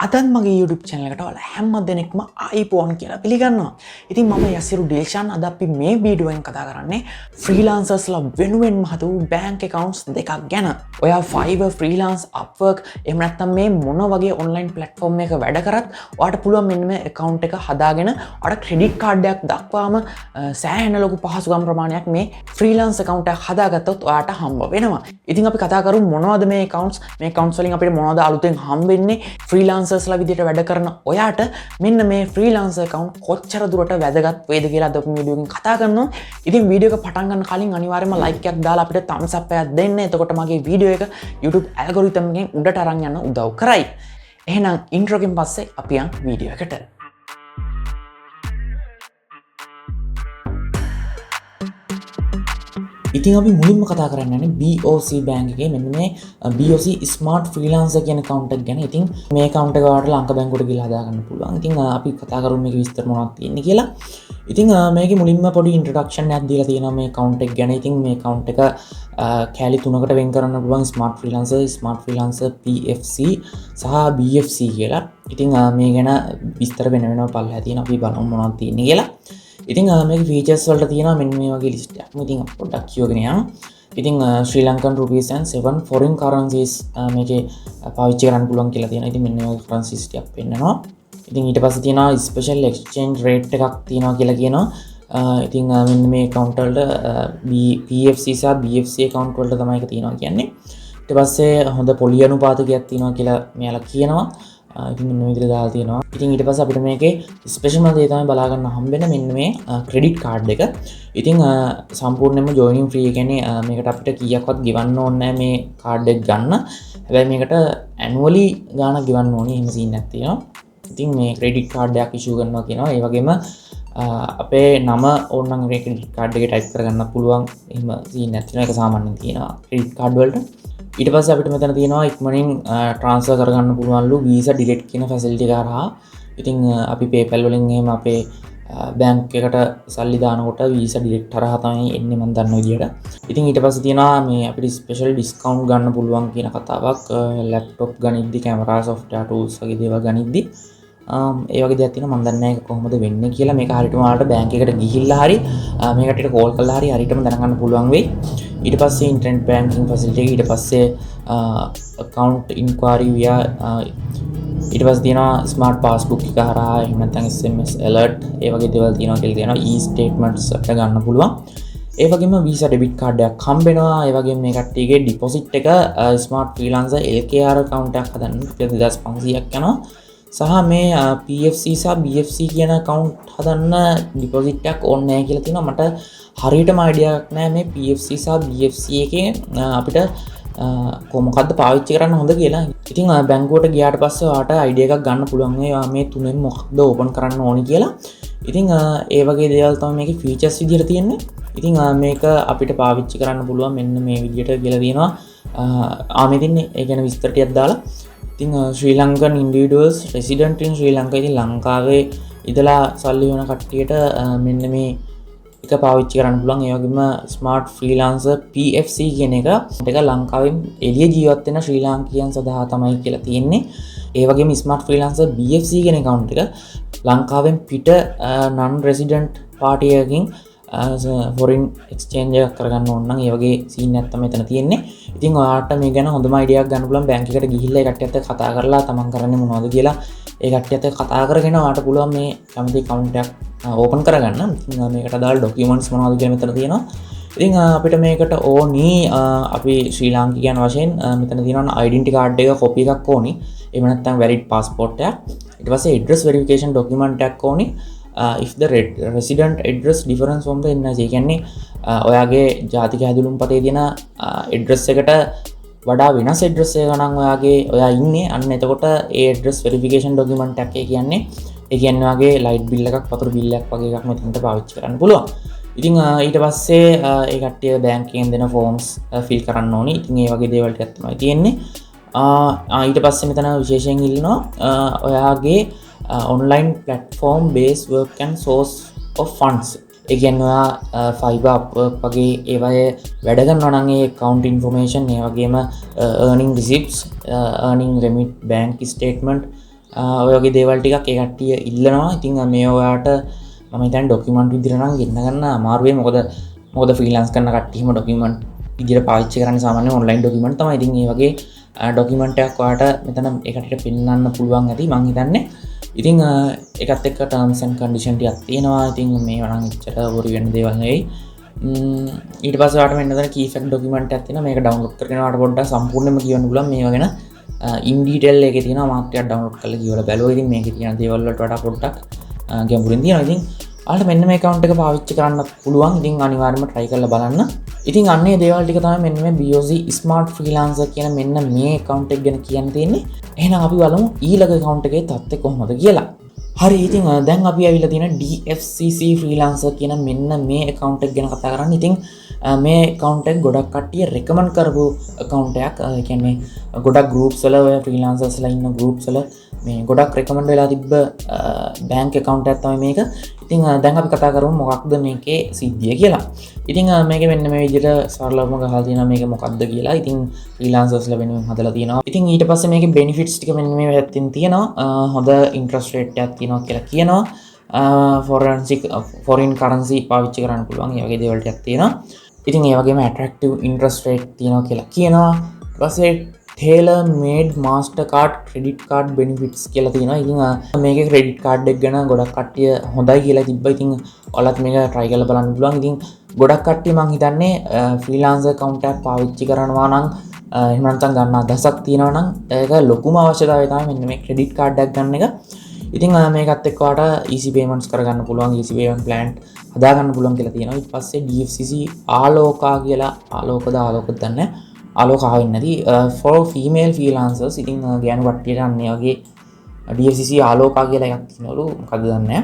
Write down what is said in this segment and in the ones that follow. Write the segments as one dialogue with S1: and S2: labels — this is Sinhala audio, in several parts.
S1: අදත් මගේ YouTube channel එකට ඔයාලා හැම දෙනෙක්ම ආයිබෝන් කියලා පිළිගන්නවා. ඉතින් මම YasiruD අද අපි මේ වීඩියෝ එකෙන් කතා කරන්නේ freelancers ලා වෙනුවෙන්ම හදපු bank accounts දෙකක් ගැන. ඔයා Fiverr, Freelance, Upwork එහෙම නැත්නම් මේ මොන වගේ online platform එකක වැඩ කරත් ඔයාට පුළුවන් මෙන්න මේ account එක හදාගෙන ඔයාට credit card එකක් දක්වාම සෑහෙන ලොකු පහසුකම් ප්‍රමාණයක් මේ freelance account එකක් හදාගත්තොත් ඔයාට හම්බ වෙනවා. ඉතින් අපි කතා කරමු මොනවද මේ accounts වලින් අපිට මොනවද අලුතෙන් හම්බෙන්නේ freelancers ලා විදිහට වැඩ කරන ඔයාට මෙන්න මේ freelancer account කොච්චර දුරට වැදගත් වේද කියලා අද අපි වීඩියෝ එකෙන් කතා කරනවා. ඉතින් වීඩියෝ එක පටන් ගන්න කලින් අනිවාර්යයෙන්ම like එකක් දාලා අපිට thumbs up එකක් දෙන්න. එතකොට මගේ වීඩියෝ එක YouTube algorithm එකෙන් උඩට අරන් යන්න උදව් කරයි. එහෙනම් intro එකෙන් පස්සේ අපි යන් වීඩියෝ එකට. ඉතින් අපි මුලින්ම කතා කරන්න යන්නේ BOC bank එකේ මෙන්න මේ BOC Smart Freelancer කියන account එක ගැන. ඉතින් මේ account එක ඔයාලට ලංකා බැංකුවට ගිහලා හදා ගන්න පුළුවන්. ඉතින් අපි කතා කරමු මේකේ විස්තර මොනවද තියෙන්නේ කියලා. ඉතින් මේකේ මුලින්ම පොඩි introduction එකක් දීලා තියෙනවා මේ account එක ගැන. ඉතින් මේ account එක කැලි තුනකට වෙන් කරන්න පුළුවන් Smart Freelancer PFC සහ BFC කියලා. ඉතින් මේ ගැන විස්තර වෙනම පල්ලෙහා තියෙනවා. අපි බලමු මොනවද තියෙන්නේ කියලා. ඉතින් මේක ෆීචර්ස් වලට තියෙනවා මෙන්න මේ වගේ ලිස්ට් එකක්. ඉතින් පොඩ්ඩක් කියවගෙන යනවා. ඉතින් Sri Lankan rupees and 7 foreign currencies මේකේ පාවිච්චි කරන්න පුළුවන් කියලා තියෙනවා. ඉතින් මෙන්න මේ වගේ currencies ටිකක් පෙන්නනවා. ඉතින් ඊට පස්සේ තියෙනවා special exchange rate එකක් තියෙනවා කියලා කියනවා. ඉතින් මෙන්න මේ account වලට PFC සහ BFC account වලට තමයි ඒක තියෙනවා කියන්නේ. ඊට පස්සේ හොඳ පොලි අනුපාතකයක් තියෙනවා කියලා මෙයාලා කියනවා. ඉතින් මෙන්න මේ විදිහට දාලා තියෙනවා. ඉතින් ඊට පස්සේ අපිට මේකේ ස්පෙෂල් දේ තමයි බලා ගන්න හම්බෙන්නේ මෙන්න මේ ක්‍රෙඩිට් කාඩ් එක. ඉතින් සම්පූර්ණයෙන්ම ජොයිනින් ෆ්‍රී. ඒ කියන්නේ මේකට අපිට කීයක්වත් ගෙවන්න ඕනේ නැහැ මේ කාඩ් එක ගන්න. හැබැයි මේකට ඇනුවලි ගාණක් ගෙවන්න ඕනේ. එහෙම සීන් එකක් තියෙනවා. ඉතින් මේ ක්‍රෙඩිට් කාඩ් එකක් ඉෂුව කරනවා කියනවා. ඒ වගේම අපේ නම ඕනනම් මේ ක්‍රෙඩිට් කාඩ් එකේ ටයිප් කරගන්න පුළුවන්. එහෙම සීන් එකක් තියෙනවා. ඒක සාමාන්‍යයෙන් තියෙනවා ක්‍රෙඩිට් කාඩ් වලට. ඊට පස්සේ අපිට මෙතන තියෙනවා ඉක්මනින් ට්‍රාන්ස්ෆර් කරගන්න පුළුවන්ලු වීසා ඩිරෙක්ට් කියන ෆැසිලිටි එක හරහා. ඉතින් අපි PayPal වලින් එහෙම අපේ බැංක් එකට සල්ලි දානකොට වීසා ඩිරෙක්ට් හරහා තමයි එන්නේ මම දන්න විදියට. ඉතින් ඊට පස්සේ තියෙනවා මේ අපිට ස්පෙෂල් ඩිස්කවුන්ට් ගන්න පුළුවන් කියන කතාවක් ලැප්ටොප් ගනිද්දි කැමරා software tools වගේ දේවල් ගනිද්දි ඒ වගේ දේවල් තියෙනවා. මම දන්නේ නැහැ ඒක කොහොමද වෙන්නේ කියලා. මේක හරියටම ඔයාලට බැංක් එකට ගිහිල්ලා හරි මේ කට්ටියට කෝල් කරලා හරි හරියටම දැනගන්න පුළුවන් වෙයි. ඊට පස්සේ ඉන්ටර්නෙට් බැංකින් ෆැසිලිටි එක, ඊට පස්සේ account inquiry via ඊට පස්සේ තියෙනවා ස්මාර්ට් පාස්බුක් එක හරහා එහෙම නැත්නම් SMS alert ඒ වගේ දේවල් තියෙනවා කියලා තියෙනවා. e-statements එක ගන්න පුළුවන්. ඒ වගේම visa debit card එකක් හම්බෙනවා. ඒ වගේම මේ කට්ටියගේ deposit එක smart freelancer LKR account එකක් හදන්න 2500ක් යනවා. සහ මේ PFC සහ BFC කියන account හදන්න deposit එකක් ඕනේ නැහැ කියලා තියෙනවා. මට හරියටම අයිඩියා එකක් නැහැ මේ PFC සහ BFC එකේ අපිට කොහොමද පාවිච්චි කරන්න හොඳ කියලා. ඉතින් බැංකුවට ගියාට පස්සේ ඔයාට අයිඩියා එකක් ගන්න පුළුවන් මේ තුනෙන් මොකක්ද ඕපන් කරන්න ඕනි කියලා. ඉතින් ඒ වගේ දේවල් තමයි මේකේ ෆීචර්ස් විදිහට තියෙන්නේ. ඉතින් මේක අපිට පාවිච්චි කරන්න පුළුවන් මෙන්න මේ විදිහට කියලා තියෙනවා. මෙතන ඒ ගැන විස්තර ටිකක් දාලා. ඉතින් Sri Lankan individuals resident in Sri Lanka ඉතින් ලංකාවේ ඉඳලා සල්ලි වෙන කට්ටියට මෙන්න මේ එක පාවිච්චි කරන්න පුළුවන්. ඒ වගේම Smart Freelancer PFC කියන එක ලංකාවෙන් එළිය ජීවත් වෙන ශ්‍රී ලාංකිකයන් සඳහා තමයි කියලා තියෙන්නේ. ඒ වගේම Smart Freelancer BFC කියන account එක ලංකාවෙන් පිට non resident party එකකින් foreign exchange එකක් කරගන්න ඕන නම් ඒ වගේ සීන් එකක් තමයි මෙතන තියෙන්නේ. ඉතින් ඔයාලට මේ ගැන හොඳම අයිඩියා එකක් ගන්න පුළුවන් බැංක් එකට ගිහිල්ලා ඒ කට්ටියත් එක්ක කතා කරලා තමන් කරන්නේ මොනවද කියලා ඒ කට්ටියත් එක්ක කතා කරගෙන ඔයාලට පුළුවන් මේ කැමති account එකක් ඕපන් කරගන්න. ඉතින් මේකට දාලා documents මොනවද කියලා මෙතන තියෙනවා. ඉතින් අපිට මේකට ඕනි අපි ශ්‍රී ලාංකිකයන් වශයෙන් මෙතන තියෙනවා identity card එක copy එකක් ඕනි. එහෙම නැත්නම් valid passport එකක්. ඊට පස්සේ address verification document එකක් ඕනි. If the resident address difference from the NIC කියන්නේ ඔයාගේ ජාතික හැදුම් පතේ තියෙන address එකට වඩා වෙනස් address එකක නම් ඔයා ඉන්නේ අන්න එතකොට ඒ address verification document එකක් කියන්නේ ඒ කියන්නේ ඔයාගේ light bill එකක් වතුර bill එකක් වගේ එකක් මෙතනට පාවිච්චි කරන්න පුළුවන්. ඉතින් ඊට පස්සේ ඒ කට්ටිය බැංක් එකෙන් දෙන forms fill කරන්න ඕනි. ඉතින් ඒ වගේ දේවල් ටිකක් තමයි තියෙන්නේ. ඊට පස්සේ මෙතන විශේෂයෙන් ඉල්ලනවා ඔයාගේ online platform based work and source of funds. ඒ කියන්නේ ඔයා Fiverr, Upwork වගේ ඒවායේ වැඩ කරනවා නම් ඒ account information ඒ වගේම earning receipts, earning remit, bank statement ඔය වගේ දේවල් ටිකක් ඒ කට්ටිය ඉල්ලනවා. ඉතින් මේ ඔයාට මම හිතන්නේ ඩොකියුමන්ට් විදිහට නම් ගෙන්න ගන්න අමාරු වෙයි. මොකද ෆ්‍රීලාන්ස් කරන කට්ටියම ඩොකියුමන්ට් විදිහට පාවිච්චි කරන්නේ සාමාන්‍යයෙන් ඔන්ලයින් ඩොකියුමන්ට් තමයි. ඉතින් මේ වගේ ඩොකියුමන්ට් එකක් ඔයාට මෙතන ඒ කට්ටියට පෙන්නන්න පුළුවන් ඇති මං හිතන්නේ. ඉතින් ඒකත් එක්ක ටර්ම්ස් ඇන්ඩ් කන්ඩිෂන් ටිකක් තියෙනවා. ඉතින් මේවා නම් එච්චර වොරි වෙන්න දේවල් නෙවෙයි. ඊට පස්සේ ඔයාලට මෙන්න මෙතන key fact document එකක් තියෙනවා. මේක download කරගෙන ඔයාලට පොඩ්ඩක් සම්පූර්ණයෙන්ම කියවන්න පුළුවන්. මේවා ගැන in detail එකේ තියෙනවා. මාත් ටිකක් download කරලා කියවලා බැලුවා. ඉතින් මේකේ තියෙන දේවල් වලට වඩා පොඩ්ඩක් ගැඹුරින් තියෙනවා. ඉතින් ඔයාලට මෙන්න මේ account එක පාවිච්චි කරන්න පුළුවන්. ඉතින් අනිවාර්යයෙන්ම try කරලා බලන්න. ඉතින් අන්නේ දේවල් ටික තමයි මෙන්න මේ BOC Smart Freelancer කියන මෙන්න මේ account එක ගැන කියන්න තියෙන්නේ. එහෙනම් අපි බලමු ඊළඟ account එකේ තත්ත්වය කොහොමද කියලා. හරි, ඉතින් දැන් අපි ඇවිල්ලා තියෙන DFCC Freelancer කියන මෙන්න මේ account එක ගැන කතා කරන්න. ඉතින් මේ account එක ගොඩක් කට්ටිය recommend කරපු account එකක්. ඒ කියන්නේ ගොඩක් groups වල ඔය freelancers ලා ඉන්න groups වල මේ ගොඩක් recommend වෙලා තිබ්බ bank account එකක් තමයි මේක. ඉතින් දැන් අපි කතා කරමු මොකක්ද මේකේ සිද්ධිය කියලා. ඉතින් මේක මෙන්න මේ විදිහට සරලවම ගහලා තියෙනවා මේක මොකක්ද කියලා. ඉතින් freelancers ලා වෙනුවෙන් හදලා තියෙනවා. ඉතින් ඊට පස්සේ මේකේ benefits ටික මෙන්න මේ පැත්තෙන් තියෙනවා. හොඳ interest rate එකක් තියෙනවා කියලා කියනවා. foreign currency පාවිච්චි කරන්න පුළුවන්. ඒ වගේ දේවල් ටිකක් තියෙනවා. ඉතින් ඒ වගේම attractive interest rate තියෙනවා කියලා කියනවා. ඊට පස්සේ tailor made mastercard credit card benefits කියලා තියෙනවා. ඉතින් මේකේ credit card එක ගැන ගොඩක් කට්ටිය හොඳයි කියලා තිබ්බා. ඉතින් ඔයාලත් මේක try කරලා බලන්න පුළුවන්. ඉතින් ගොඩක් කට්ටිය මං හිතන්නේ freelancer account එකක් පාවිච්චි කරනවා නම් එහෙම නැත්නම් ගන්න අදහසක් තියෙනවා නම් ඒක ලොකුම අවශ්‍යතාවය තමයි මෙන්න මේ credit card එකක් ගන්න එක. ඉතින් මේකත් එක්ක ඔයාලට easy payments කරගන්න පුළුවන්, easy payment plan හදාගන්න පුළුවන් කියලා තියෙනවා. ඊට පස්සේ DFCC ආලෝකා කියලා ආලෝකද දන්නේ ආලෝකා වෙන්නේ නැති for female freelancers. ඉතින් ගෑනු කට්ටියට අන්නේ වගේ DFCC ආලෝකා කියලා එකක් තියෙනවලු. මොකද්ද දන්නේ නැහැ.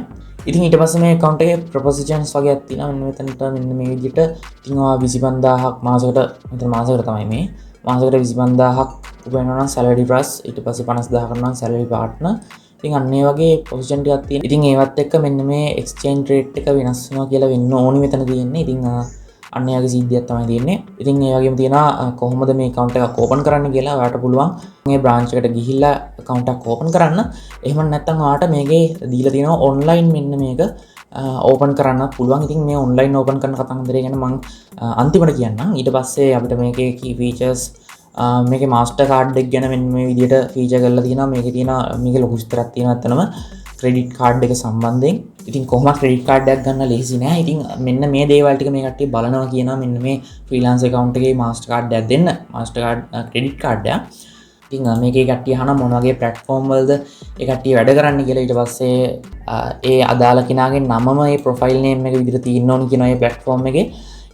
S1: ඉතින් ඊට පස්සේ මේ account එකේ propositions වගේක් තියෙනවා. මෙන්න මෙතනට මෙන්න මේ විදිහට ඉතින් ඔයා 25000ක් මාසෙකට තමයි මේ. මාසෙකට 25000ක් උපයනවා නම් salary plus ඊට පස්සේ 50000ක් නම් salary partner. ඉතින් අන්න ඒ වගේ position ටිකක් තියෙනවා. ඉතින් ඒවත් එක්ක මෙන්න මේ exchange rate එක වෙනස් වෙනවා කියලා වෙන්න ඕනි මෙතන තියෙන්නේ. ඉතින් අන්න ඒ වගේ සිද්ධියක් තමයි තියෙන්නේ. ඉතින් ඒ වගේම තියෙනවා කොහොමද මේ account එකක් open කරන්න කියලා ඔයාලට පුළුවන් මේ branch එකට ගිහිල්ලා account එකක් open කරන්න. එහෙම නැත්නම් ඔයාලට මේකේ දීලා තියෙනවා online මෙන්න මේක open කරන්න පුළුවන්. ඉතින් මේ online open කරන කතන්දරය ගැන මම අන්තිමට කියන්නම්. ඊට පස්සේ අපිට මේකේ key features මේකේ මාස්ටර් කාඩ් එක ගැන මෙන්න මේ විදිහට ෆීචර් කරලා තියෙනවා. මේකේ තියෙන මේකේ ලොකු විස්තරයක් තියෙනවා අතනම ක්‍රෙඩිට් කාඩ් එක සම්බන්ධයෙන්. ඉතින් කොහොමද ක්‍රෙඩිට් කාඩ් එකක් ගන්න ලේසි නෑ. ඉතින් මෙන්න මේ දේවල් ටික මේ කට්ටිය බලනවා කියනවා මෙන්න මේ ෆ්‍රීලාන්ස් account එකේ මාස්ටර් කාඩ් එකක් දෙන්න. මාස්ටර් කාඩ් ක්‍රෙඩිට් කාඩ් එක. ඉතින් මේකේ කට්ටිය අහන මොන වගේ platform වලද ඒ කට්ටිය වැඩ කරන්න කියලා. ඊට පස්සේ ඒ අදාළ කෙනාගේ නමම ඒ profile name එක විදිහට තියෙන්න ඕනි කියන ඒ platform එකේ.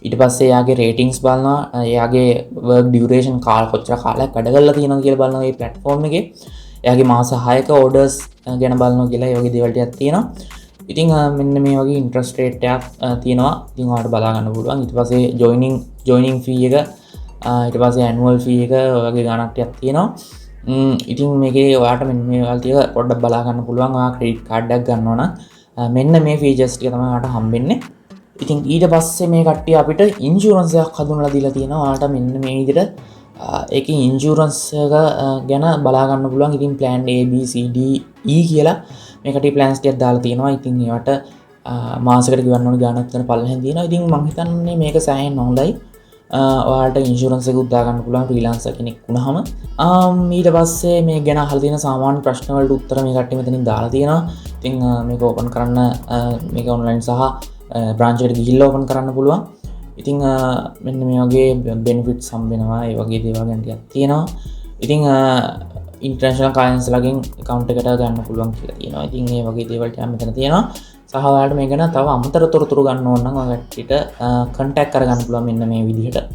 S1: ඊට පස්සේ එයාගේ රේටින්ග්ස් බලනවා. එයාගේ work duration කොච්චර කාලයක් වැඩ කරලා තියෙනවද කියලා බලනවා මේ platform එකේ. එයාගේ මාස 6ක orders ගැන බලනවා කියලා ඒ වගේ දේවල් ටිකක් තියෙනවා. ඉතින් මෙන්න මේ වගේ interest rate එකක් තියෙනවා. ඉතින් ඔයාලට බලා ගන්න පුළුවන්. ඊට පස්සේ joining fee එක ඊට පස්සේ annual fee එක ඔය වගේ ගණන් ටිකක් තියෙනවා. ඉතින් මේකේ ඔයාලට මෙන්න මේ වගේ ටික පොඩ්ඩක් බලා ගන්න පුළුවන්. ඔයා credit card එකක් ගන්නවා නම් මෙන්න මේ features ටික තමයි ඔයාලට හම්බෙන්නේ. ඉතින් ඊට පස්සේ මේ කට්ටිය අපිට ඉන්ෂුරන්ස් එකක් හඳුන්වලා දීලා තියෙනවා. ඔයාලට මෙන්න මේ විදිහට ඒකේ ඉන්ෂුරන්ස් එක ගැන බලා ගන්න පුළුවන්. ඉතින් plan A B C D E කියලා මේ කට්ටිය plans ටිකක් දාලා තියෙනවා. ඉතින් ඒවට මාසෙකට ගෙවන්න ඕන ගාණක් වෙන පල්ලෙන් තියෙනවා. ඉතින් මම හිතන්නේ මේක සෑහෙන හොඳයි. ඔයාලට ඉන්ෂුරන්ස් එක උදා ගන්න පුළුවන් ෆ්‍රීලාන්සර් කෙනෙක් වුණාම. ඊට පස්සේ මේ ගැන අහලා තියෙන සාමාන්‍ය ප්‍රශ්න වලට උත්තර මේ කට්ටිය මෙතනින් දාලා තියෙනවා. ඉතින් මේක ඕපන් කරන්න මේක ඔන්ලයින් සහ branch එකට ගිහිල්ලා open කරන්න පුළුවන්. ඉතින් මෙන්න මේ වගේ benefits හම්බෙනවා. ඒ වගේ දේවල් ගැන ටිකක් තියෙනවා. ඉතින් international clients ලගෙන් account එකට ගන්න පුළුවන් කියලා තියෙනවා. ඉතින් මේ වගේ දේවල් ටිකක් මෙතන තියෙනවා. සහ ඔයාලට මේ ගැන තව අමතර තොරතුරු ගන්න ඕන නම් ඔයාලට contact කරගන්න පුළුවන් මෙන්න මේ විදිහට.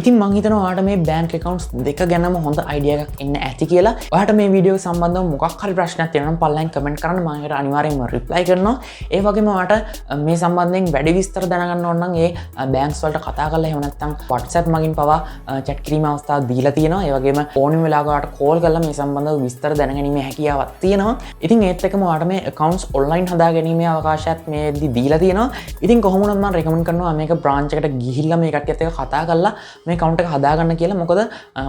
S1: ඉතින් මං හිතනවා ඔයාලට මේ bank accounts දෙක ගැනම හොඳ idea එකක් එන්න ඇති කියලා. ඔයාලට මේ වීඩියෝ සම්බන්ධව මොකක් හරි ප්‍රශ්නයක් තියෙනවා නම් පල්ලෙන් comment කරන්න. මම ඒකට අනිවාර්යයෙන්ම reply කරනවා. ඒ වගේම ඔයාලට මේ සම්බන්ධයෙන් වැඩි විස්තර දැනගන්න ඕන නම් ඒ banks වලට කතා කරලා එහෙම නැත්නම් WhatsApp මගින් පවා chat කිරීමේ අවස්ථාව දීලා තියෙනවා. ඒ වගේම ඕනෙම වෙලාවක ඔයාලට call කරලා මේ සම්බන්ධව විස්තර දැනගැනීමේ හැකියාවක් තියෙනවා. ඉතින් ඒත් එක්කම ඔයාලට මේ accounts online හදාගැනීමේ අවකාශයත් මේදී දීලා තියෙනවා. ඉතින් කොහොම වුණත් මම recommend කරනවා මේක branch එකට ගිහිල්ලා මේ කට්ටියත් එක්ක කතා කරලා මේ account එක හදාගන්න කියලා. මොකද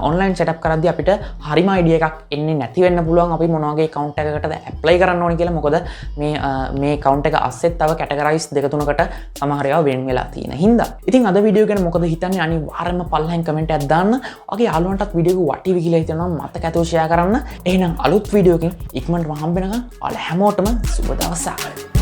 S1: online setup කරද්දී අපිට හරිම idea එකක් එන්නේ නැති වෙන්න පුළුවන්. අපි මොන වගේ account එකකටද apply කරන්න ඕනේ කියලා. මොකද මේ account එක අස්සෙත් තව categorize දෙක තුනකට සමහර ඒවා වෙන් වෙලා තියෙන හින්දා. ඉතින් අද වීඩියෝ ගැන මොකද හිතන්නේ අනිවාර්යෙන්ම පල්ලෙන් කමෙන්ට් එකක් දාන්න. ඔගේ යාළුවන්ටත් වීඩියෝ එක වටීවි කියලා හිතනවා මතක ඇතුව share කරන්න. එහෙනම් අලුත් වීඩියෝ එකකින් ඉක්මනටම හම්බ වෙනකන් ඔයාලා හැමෝටම සුබ දවසක්.